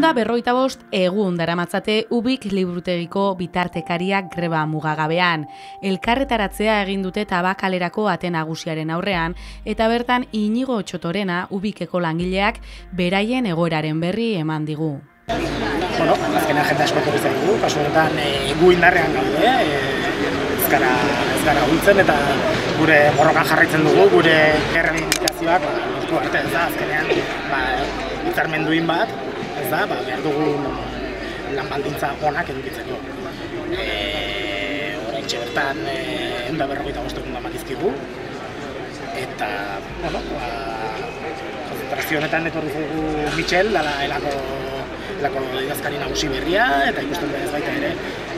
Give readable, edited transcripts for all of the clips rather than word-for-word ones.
255 egun daramatzate Ubik liburutegiko bitartekariak greba mugagabean. Elkarretaratzea egin dute Tabakalerako ate nagusiaren aurrean eta bertan Inigo Txotorena Ubikeko langileak beraien egoeraren berri eman digu. Bueno, azkenean jende asko etorri zaigu, kasu honetan gu indarrean gaude, ez gara hultzen eta gure borrokan jarraitzen dugu, gure erreibindikazioak lortu arte, ez da, azkenean hitzarmen duin bat, ez da, behar dugun lan baldintza onak edukitzeko. Oraintxe bertan 155 egun damatizkigu, eta, bueno, konzentrazio honetan etorri zaigu Michel, elako idazkari nagusi berria, eta ikusten dut ez baita ere,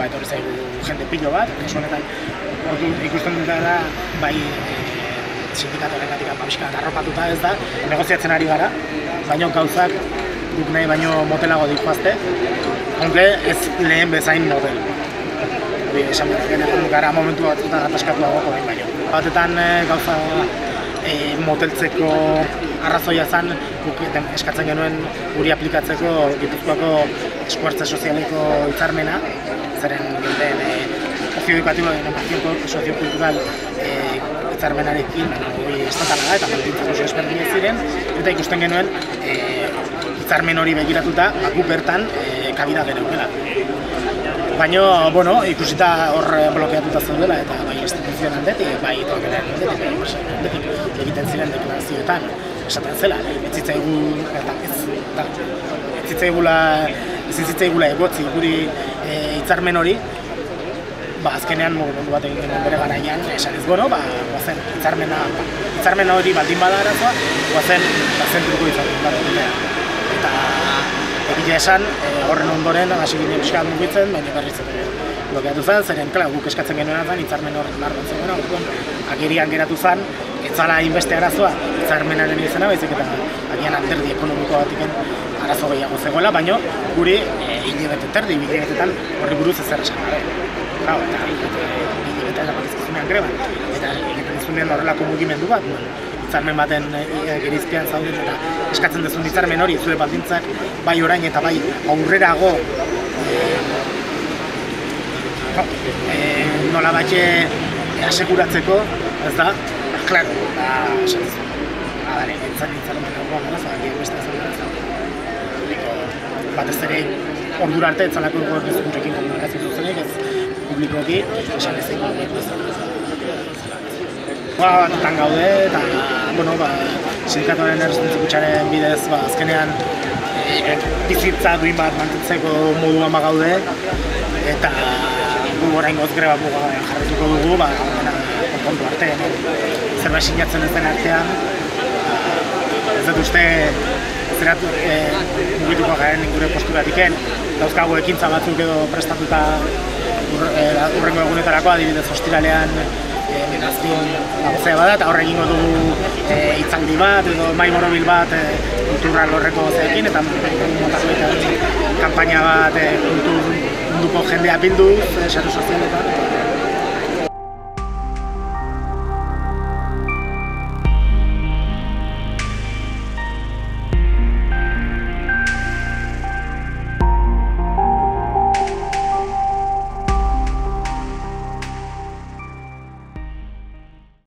etorri zaigu jende pilo bat, kasu honetan ikusten dut da, bai sindikatoren gatik pixkat arropatuta ez da, negoziatzen ari gara, baina gauzak guk nahi baino motelago dikoazte, onke ez lehen bezain motel. Esan behar gara momentu batzutan ataskatu dagoeko baino. Batetan gauza moteltzeko arrazoia zen, guk eskatzen genuen guri aplikatzeko Gipuzkoako eskuartze sozialeko hitzarmena, zeren soziokultural hitzarmenarekin estatala da eta baldintzak oso ezberdinak ziren, eta ikusten genuen hitzarmen hori begiratuta guk bertan kabida geneukela. Baina, bueno, ikusita hor blokeatuta zaudela eta bai instituzioen aldetik, bai Tabakalean aldetik egiten ziren deklarazioetan esaten zela, ezin zitzaigula egotzi guri hitzarmen hori, azkenean mugimendu bat egin genuen bere garaian, esan ez bueno, hitzarmen hori baldin bada arazoa, zentruko hitzarmen. Eta egia esan, horren ondoren, hasi ginen pixkat mugitzen, baina berriz blokeatu zen, zeren, guk eskatzen genuen zen, hitzarmen hor larban zegoen, agerian geratu zen, ez zala inbeste arazoa, hitzarmenaren izena, baizik eta agian alderdi ekonomiko batiken arazo gehiago zegoela, baina guri hilabetetan horri buruz ezer esan gara. Eta hilabetetan lapatizkizunean greba, eta egiten horrelako mugimendu bat, hitzarmen baten gerizpean zauden eta eskatzen duzun hitzarmen hori, zure baldintzak bai orain eta bai aurrerago nola batxe asekuratzeko, ez da, klaro, hitzarmen dagoan gara, zagiak beste batez ere ordura arte etzalako gordezurekin komunikazio zuzenek, ez publikoki esan ezeko. Batutan gaude eta sindikatuaren errespontzikutxaren bidez azkenean bizitza duin bat mantentzeko moduan gaude eta gu oraingoz greba mugagabean jarrituko dugu, konpondu arte, zerbait sinatzen ez den artean, ez dut uste mugituko garen gure posturatiken, dauzkagu ekintza batzuk edo prestatuta urrengo egunetarako, adibidez ostiralean minazkin lagozea bada, eta horre egingo dugu hitzaldi bat edo mai morobil bat kultural horreko zeekin, eta montatu eta kanpaina bat kultur munduko jendea bilduz, sare sozialetan.